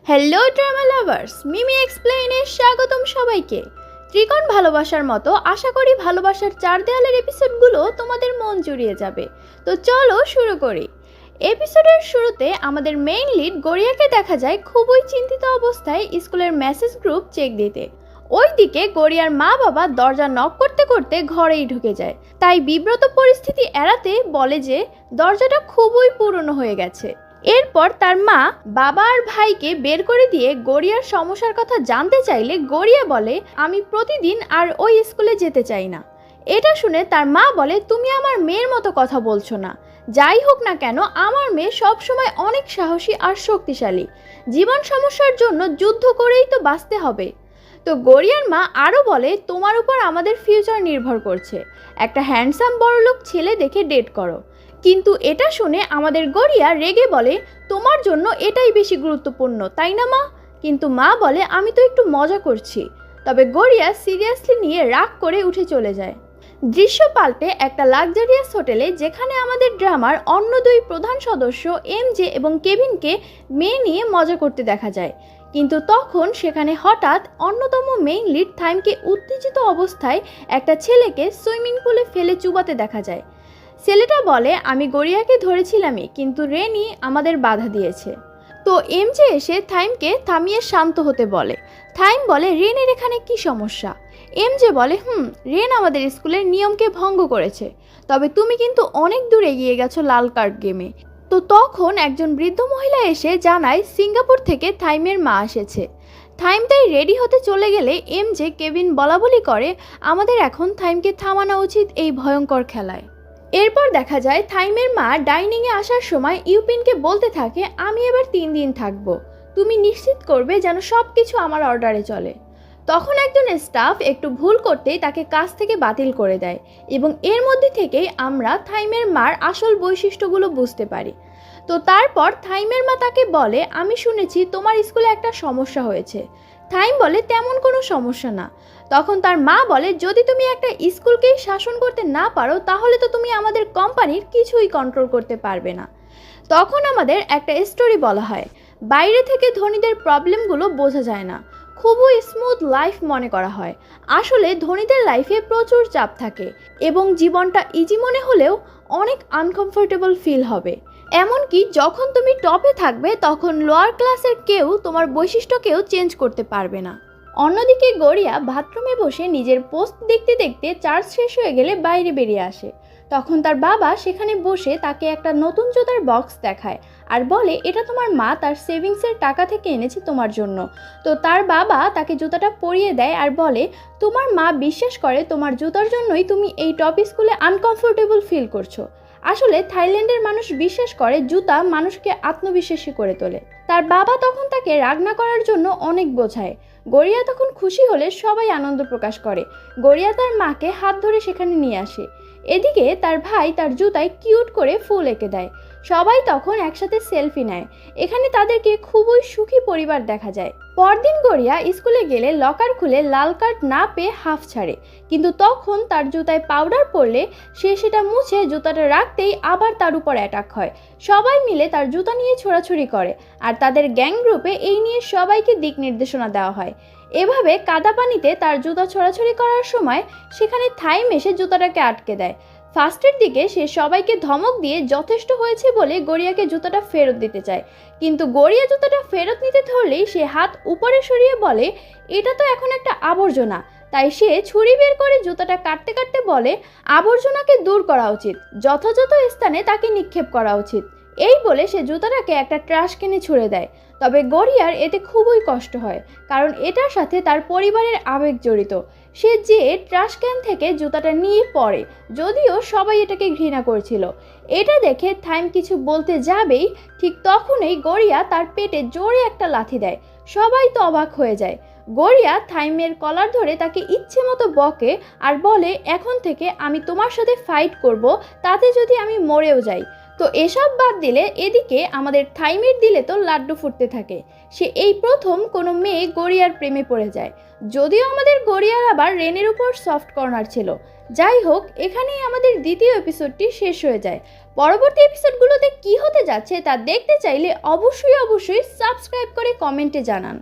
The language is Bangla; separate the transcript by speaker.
Speaker 1: হ্যালো ড্রামা লাভার্স, মিমি এক্সপ্লেইনে স্বাগতম সবাইকে। ত্রিকোণ ভালোবাসার মতো আশা করি ভালোবাসার চার দেয়ালের এপিসোডগুলো তোমাদের মন জুড়িয়ে যাবে। তো চলো শুরু করি। এপিসোডের শুরুতে আমাদের মেইন লিড গড়িয়াকে দেখা যায় খুবই চিন্তিত অবস্থায় স্কুলের মেসেজ গ্রুপ চেক দিতে। ওইদিকে গড়িয়ার মা বাবা দরজা নক করতে করতে ঘরেই ঢুকে যায়, তাই বিব্রত পরিস্থিতি এড়াতে বলে যে দরজাটা খুবই পুরনো হয়ে গেছে। এরপর তার মা বাবা আর ভাইকে বের করে দিয়ে গড়িয়ার সমস্যার কথা জানতে চাইলে গড়িয়া বলে, আমি প্রতিদিন আর ওই স্কুলে যেতে চাই না। এটা শুনে তার মা বলে, তুমি আমার মেয়ের মতো কথা বলছো না। যাই হোক না কেন, আমার মেয়ে সবসময় অনেক সাহসী আর শক্তিশালী। জীবন সমস্যার জন্য যুদ্ধ করেই তো বাঁচতে হবে। তো গড়িয়ার মা আরও বলে, তোমার উপর আমাদের ফিউচার নির্ভর করছে। একটা হ্যান্ডসাম বড়লোক ছেলে দেখে ডেট করো। কিন্তু এটা শুনে আমাদের গড়িয়া রেগে বলে, তোমার জন্য এটাই বেশি গুরুত্বপূর্ণ, তাই না মা? কিন্তু মা বলে, আমি তো একটু মজা করছি। তবে গড়িয়া সিরিয়াসলি নিয়ে রাগ করে উঠে চলে যায়। দৃশ্য পাল্টে একটা লাক্সারিয়াস হোটেলে, যেখানে আমাদের ড্রামার অন্য দুই প্রধান সদস্য এমজে এবং কেভিনকে মেয়ে নিয়ে মজা করতে দেখা যায়। কিন্তু তখন সেখানে হঠাৎ অন্যতম মেইন লিড থাইমকে উত্তেজিত অবস্থায় একটা ছেলেকে সুইমিং পুলে ফেলে চুবাতে দেখা যায়। ছেলেটা বলে, আমি গড়িয়াকে ধরেছিলামই, কিন্তু রেনি আমাদের বাধা দিয়েছে। তো এমজে এসে থাইমকে থামিয়ে শান্ত হতে বলে। থাইম বলে, রেনের এখানে কি সমস্যা? এমজে বলে, রেন আমাদের স্কুলের নিয়মকে ভঙ্গ করেছে, তবে তুমি কিন্তু অনেক দূর এগিয়ে গেছো লাল কার্ড গেমে। তো তখন একজন বৃদ্ধ মহিলা এসে জানায় সিঙ্গাপুর থেকে থাইমের মা এসেছে। থাইম তাই রেডি হতে চলে গেলে এমজে কেভিন বলাবলি করে, আমাদের এখন থাইমকে থামানো উচিত এই ভয়ঙ্কর খেলায়। এরপর দেখা যায় থাইমের মা ডাইনিংয়ে আসার সময় ইউপিনকে বলতে থাকে, আমি এবার 3 দিন থাকবো, তুমি নিশ্চিত করবে যেন সব কিছু আমার অর্ডারে চলে। তখন একজন স্টাফ একটু ভুল করতেই তাকে কাজ থেকে বাতিল করে দেয়, এবং এর মধ্যে থেকেই আমরা থাইমের মার আসল বৈশিষ্ট্যগুলো বুঝতে পারি। তো তারপর থাইমের মা তাকে বলে, আমি শুনেছি তোমার স্কুলে একটা সমস্যা হয়েছে। থাইম বলে, তেমন কোনো সমস্যা না। তখন তার মা বলে, যদি তুমি একটা স্কুলকেই শাসন করতে না পারো, তাহলে তো তুমি আমাদের কোম্পানির কিছুই কন্ট্রোল করতে পারবে না। তখন আমাদের একটা স্টোরি বলা হয়, বাইরে থেকে ধনীদের প্রবলেমগুলো বোঝা যায় না, খুবই স্মুথ লাইফ মনে করা হয়। আসলে ধনীদের লাইফে প্রচুর চাপ থাকে এবং জীবনটা ইজি মনে হলেও অনেক আনকমফোর্টেবল ফিল হবে। এমনকি যখন তুমি টপে থাকবে, তখন লোয়ার ক্লাসের কেউ তোমার বৈশিষ্ট্যকেও চেঞ্জ করতে পারবে না। অন্যদিকে গড়িয়া বাথরুমে বসে নিজের পোস্ট দেখতে দেখতে চার্জ শেষ হয়ে গেলে বাইরে বেরিয়ে আসে। তখন তার বাবা সেখানে বসে তাকে একটা নতুন জুতার বক্স দেখায় আর বলে, এটা তোমার মা তার সেভিংসের টাকা থেকে এনেছে তোমার জন্য। তো তার বাবা তাকে জুতাটা পরিয়ে দেয় আর বলে, তোমার মা বিশ্বাস করে তোমার জুতার জন্যই তুমি এই টপ স্কুলে আনকমফোর্টেবল ফিল করছো। আসলে থাইল্যান্ডের মানুষ বিশ্বাস করে জুতা মানুষকে আত্মবিশ্বাসী করে তোলে। তার বাবা তখন তাকে রাগ না করার জন্য অনেক বোঝায়। গড়িয়া তখন খুশি হলে সবাই আনন্দ প্রকাশ করে। গড়িয়া তার মাকে হাত ধরে সেখানে নিয়ে আসে। এদিকে তার ভাই তার জুতায় কিউট করে ফুল এঁকে দেয়। সবাই তখন একসাথে সেলফি নেয়। এখানে তাদেরকে খুবই সুখী পরিবার দেখা যায়। পরদিন গড়িয়া স্কুলে গেলে লকার খুলে লাল কার্ড না পেয়ে হাফ ছাড়ে, কিন্তু তখন তার জুতায় পাউডার পড়লে সে সেটা মুছে জুতাটা রাখতেই আবার তার উপর অ্যাটাক হয়। সবাই মিলে তার জুতা নিয়ে ছোড়াছুড়ি করে আর তাদের গ্যাং গ্রুপে এই নিয়ে সবাইকে দিক নির্দেশনা দেওয়া হয়। এভাবে কাদা পানিতে তার জুতা ছোড়াছুড়ি করার সময় সেখানে থাইম এসে জুতাটাকে আটকে দেয়। ফার্স্টের দিকে সে সবাইকে ধমক দিয়ে যথেষ্ট হয়েছে বলে গড়িয়াকে জুতাটা ফেরত দিতে চায়, কিন্তু গড়িয়া জুতাটা ফেরত নিতে ধরলেই সে হাত উপরে সরিয়ে বলে, এটা তো এখন একটা আবর্জনা। তাই সে ছুরি বের করে জুতাটা কাটতে কাটতে বলে, আবর্জনাকে দূর করা উচিত, যথাযথ স্থানে তাকে নিক্ষেপ করা উচিত। এই বলে সে জুতাটাকে একটা ট্রাশ ক্যানে ছুঁড়ে দেয়। তবে গড়িয়ার এতে খুবই কষ্ট হয়, কারণ এটার সাথে তার পরিবারের আবেগ জড়িত। সে যে ট্রাশ ক্যান থেকে জুতাটা নিয়ে পড়ে, যদিও সবাই এটাকে ঘৃণা করছিল। এটা দেখে থাইম কিছু বলতে যাবেই ঠিক তখনই গড়িয়া তার পেটে জোরে একটা লাথি দেয়। সবাই তো অবাক হয়ে যায়। গড়িয়া থাইমের কলার ধরে তাকে ইচ্ছে মতো বকে আর বলে, এখন থেকে আমি তোমার সাথে ফাইট করব, তাতে যদি আমি মরেও যাই। তো এসব বাদ দিলে এদিকে আমাদের থাইমির দিলে তো লাড্ডু ফুটতে থাকে। সে এই প্রথম কোনো মেয়ে গড়িয়ার প্রেমে পড়ে যায়, যদিও আমাদের গড়িয়ার আবার রেনের উপর সফট কর্নার ছিল। যাই হোক, এখানেই আমাদের দ্বিতীয় এপিসোডটি শেষ হয়ে যায়। পরবর্তী এপিসোডগুলোতে কি হতে যাচ্ছে তা দেখতে চাইলে অবশ্যই সাবস্ক্রাইব করে কমেন্টে জানান।